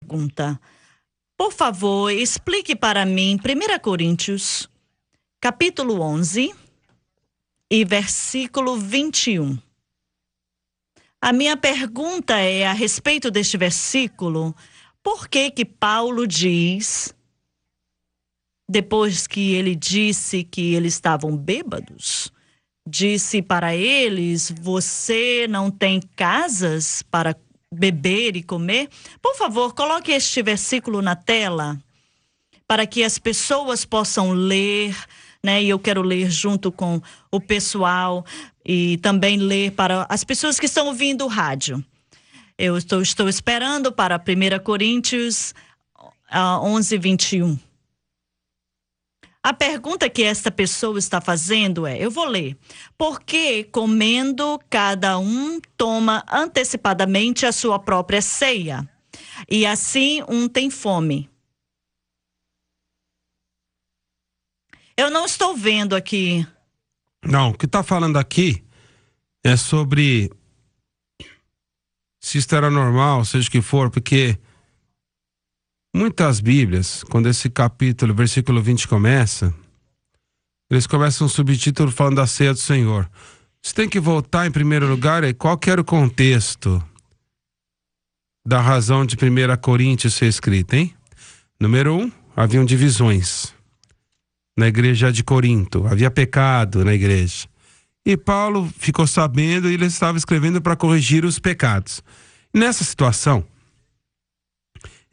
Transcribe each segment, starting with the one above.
pergunta. Por favor, explique para mim 1 Coríntios, capítulo 11 e versículo 21. A minha pergunta é a respeito deste versículo. Por que que Paulo diz, depois que ele disse que eles estavam bêbados, disse para eles: você não tem casas para beber e comer? Por favor, coloque este versículo na tela para que as pessoas possam ler, né? E eu quero ler junto com o pessoal e também ler para as pessoas que estão ouvindo o rádio. Eu estou esperando para 1 Coríntios 11, 21. A pergunta que esta pessoa está fazendo é, eu vou ler: porque comendo cada um toma antecipadamente a sua própria ceia, e assim um tem fome? Eu não estou vendo aqui. Não, o que está falando aqui é sobre se isto era normal, seja o que for, porque muitas Bíblias, quando esse capítulo, versículo 20 começa, eles começam um subtítulo falando da ceia do Senhor. Você tem que voltar em primeiro lugar, qual que era o contexto da razão de 1 Coríntios ser escrita, hein? Número 1, haviam divisões na igreja de Corinto, havia pecado na igreja. E Paulo ficou sabendo e ele estava escrevendo para corrigir os pecados. E nessa situação,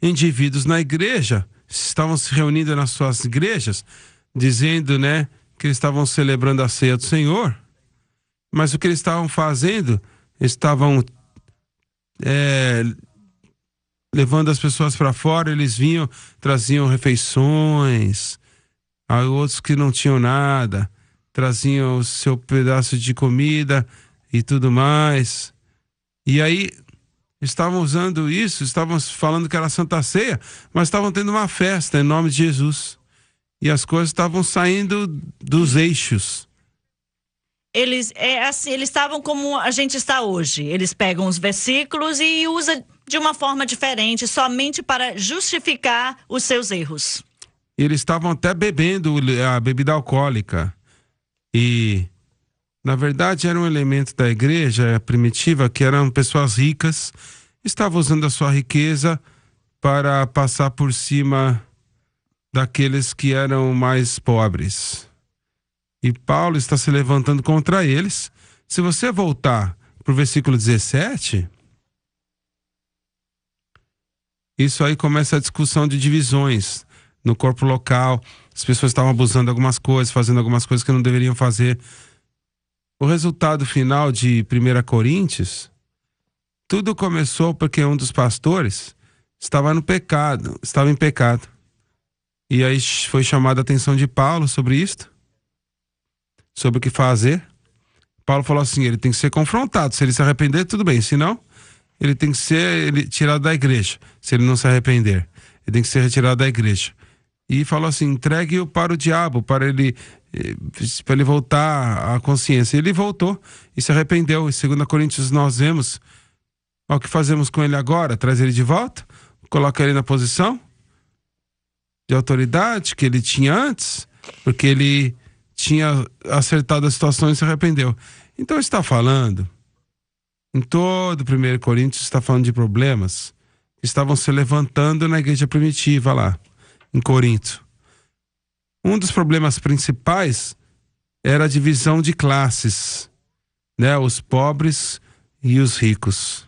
indivíduos na igreja estavam se reunindo nas suas igrejas, dizendo, né, que eles estavam celebrando a ceia do Senhor, mas o que eles estavam fazendo, estavam levando as pessoas para fora. Eles vinham, traziam refeições, a outros que não tinham nada, traziam o seu pedaço de comida e tudo mais. E aí estavam usando isso, estavam falando que era Santa Ceia, mas estavam tendo uma festa em nome de Jesus. E as coisas estavam saindo dos eixos. Eles estavam como a gente está hoje. Eles pegam os versículos e usam de uma forma diferente, somente para justificar os seus erros. Eles estavam até bebendo a bebida alcoólica. E, na verdade, era um elemento da igreja primitiva, que eram pessoas ricas, estavam usando a sua riqueza para passar por cima daqueles que eram mais pobres. E Paulo está se levantando contra eles. Se você voltar para o versículo 17, isso aí começa a discussão de divisões no corpo local. As pessoas estavam abusando de algumas coisas, fazendo algumas coisas que não deveriam fazer. O resultado final de 1 Coríntios, tudo começou porque um dos pastores estava em pecado. E aí foi chamada a atenção de Paulo sobre isto, sobre o que fazer. Paulo falou assim: ele tem que ser confrontado. Se ele se arrepender, tudo bem. Se não, ele tem que ser tirado da igreja. Se ele não se arrepender, ele tem que ser retirado da igreja. E falou assim: entregue-o para o diabo, para ele voltar à consciência. Ele voltou e se arrependeu. Em 2 Coríntios nós vemos o que fazemos com ele agora: traz ele de volta, coloca ele na posição de autoridade que ele tinha antes, porque ele tinha acertado a situação e se arrependeu. Então está falando, em todo 1 Coríntios está falando de problemas que estavam se levantando na igreja primitiva lá em Corinto. Um dos problemas principais era a divisão de classes, né? Os pobres e os ricos.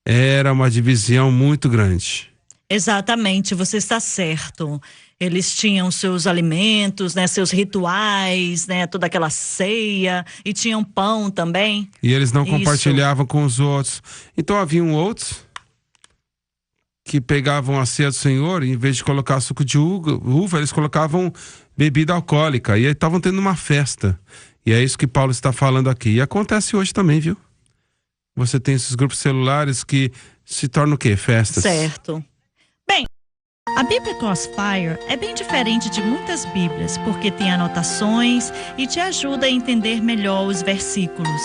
Era uma divisão muito grande. Exatamente, você está certo. Eles tinham seus alimentos, né, seus rituais, né, toda aquela ceia, e tinham pão também. E eles não compartilhavam com os outros. Então haviam outros que pegavam a ceia do Senhor, e em vez de colocar suco de uva, eles colocavam bebida alcoólica, e aí estavam tendo uma festa. E é isso que Paulo está falando aqui. E acontece hoje também, viu? Você tem esses grupos celulares que se tornam o quê? Festas. Certo. A Bíblia Crossfire é bem diferente de muitas Bíblias, porque tem anotações e te ajuda a entender melhor os versículos.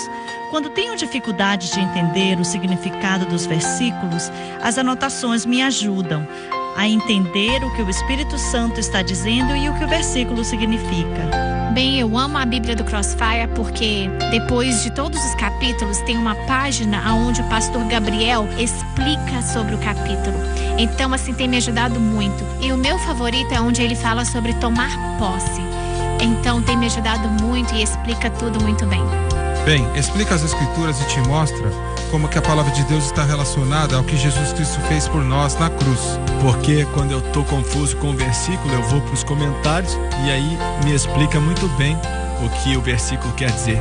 Quando tenho dificuldade de entender o significado dos versículos, as anotações me ajudam a entender o que o Espírito Santo está dizendo e o que o versículo significa. Bem, eu amo a Bíblia do Crossfire porque depois de todos os capítulos tem uma página onde o pastor Gabriel explica sobre o capítulo. Então, assim, tem me ajudado muito. E o meu favorito é onde ele fala sobre tomar posse. Então, tem me ajudado muito e explica tudo muito bem. Bem, explica as Escrituras e te mostra como que a palavra de Deus está relacionada ao que Jesus Cristo fez por nós na cruz. Porque quando eu tô confuso com o versículo, eu vou para os comentários e aí me explica muito bem o que o versículo quer dizer.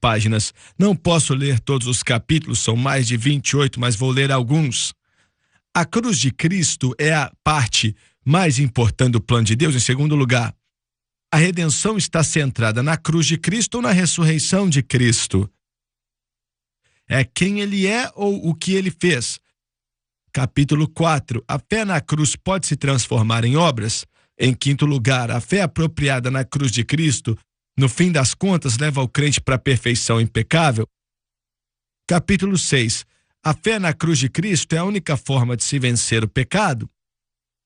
Páginas. Não posso ler todos os capítulos, são mais de 28, mas vou ler alguns. A cruz de Cristo é a parte mais importante do plano de Deus. Em segundo lugar, a redenção está centrada na cruz de Cristo ou na ressurreição de Cristo? É quem ele é ou o que ele fez? Capítulo 4. A fé na cruz pode se transformar em obras? Em quinto lugar, a fé apropriada na cruz de Cristo, no fim das contas, leva o crente para a perfeição impecável? Capítulo 6. A fé na cruz de Cristo é a única forma de se vencer o pecado?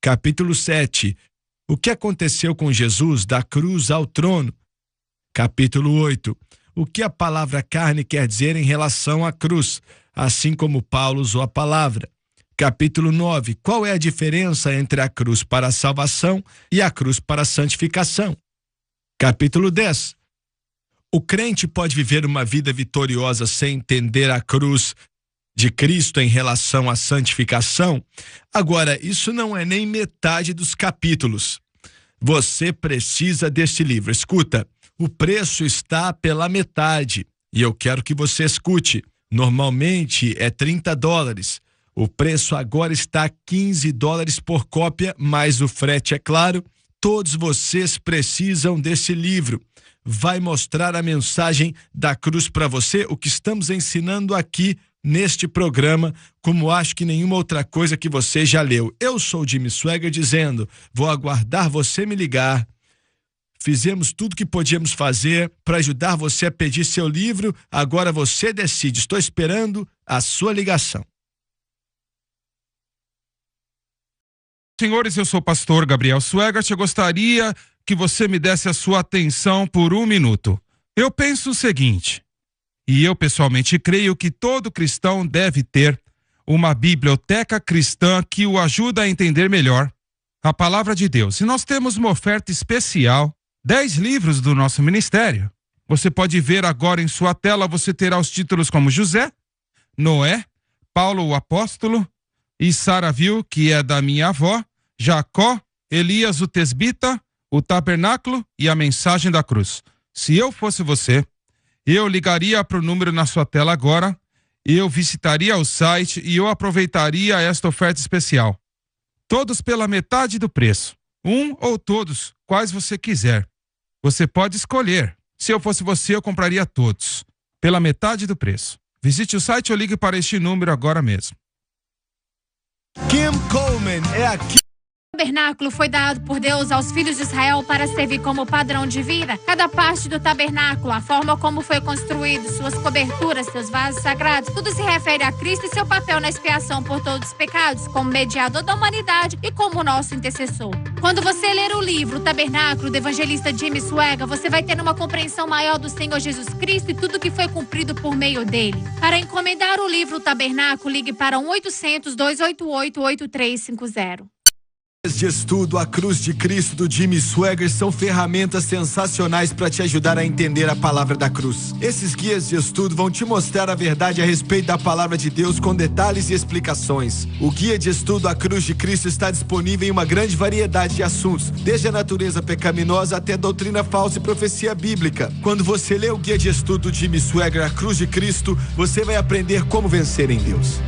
Capítulo 7. O que aconteceu com Jesus da cruz ao trono? Capítulo 8. O que a palavra carne quer dizer em relação à cruz, assim como Paulo usou a palavra? Capítulo 9. Qual é a diferença entre a cruz para a salvação e a cruz para a santificação? Capítulo 10. O crente pode viver uma vida vitoriosa sem entender a cruz de Cristo em relação à santificação? Agora, isso não é nem metade dos capítulos. Você precisa deste livro. Escuta, o preço está pela metade e eu quero que você escute. Normalmente é $30. O preço agora está $15 por cópia, mais o frete, é claro. Todos vocês precisam desse livro. Vai mostrar a mensagem da cruz para você, o que estamos ensinando aqui neste programa, como acho que nenhuma outra coisa que você já leu. Eu sou o Jimmy Swaggart dizendo, vou aguardar você me ligar. Fizemos tudo que podíamos fazer para ajudar você a pedir seu livro, agora você decide. Estou esperando a sua ligação. Senhores, eu sou o pastor Gabriel Swaggart. Eu gostaria que você me desse a sua atenção por 1 minuto. Eu penso o seguinte, e eu pessoalmente creio que todo cristão deve ter uma biblioteca cristã que o ajuda a entender melhor a palavra de Deus. E nós temos uma oferta especial, 10 livros do nosso ministério. Você pode ver agora em sua tela, você terá os títulos como José, Noé, Paulo o apóstolo, e Sara viu, que é da minha avó, Jacó, Elias o tesbita, o tabernáculo e a mensagem da cruz. Se eu fosse você, eu ligaria para o número na sua tela agora, eu visitaria o site e eu aproveitaria esta oferta especial. Todos pela metade do preço. Um ou todos, quais você quiser. Você pode escolher. Se eu fosse você, eu compraria todos, pela metade do preço. Visite o site ou ligue para este número agora mesmo. Kim Coleman é aqui. O tabernáculo foi dado por Deus aos filhos de Israel para servir como padrão de vida. Cada parte do tabernáculo, a forma como foi construído, suas coberturas, seus vasos sagrados, tudo se refere a Cristo e seu papel na expiação por todos os pecados, como mediador da humanidade e como nosso intercessor. Quando você ler o livro O Tabernáculo, do evangelista Jimmy Swaggart, você vai ter uma compreensão maior do Senhor Jesus Cristo e tudo que foi cumprido por meio dele. Para encomendar o livro O Tabernáculo, ligue para 1-800-288-8350. De estudo, a cruz de Cristo do Jimmy Swaggart são ferramentas sensacionais para te ajudar a entender a palavra da cruz. Esses guias de estudo vão te mostrar a verdade a respeito da palavra de Deus com detalhes e explicações. O guia de estudo A Cruz de Cristo está disponível em uma grande variedade de assuntos, desde a natureza pecaminosa até doutrina falsa e profecia bíblica. Quando você lê o guia de estudo do Jimmy Swaggart, A Cruz de Cristo, você vai aprender como vencer em Deus.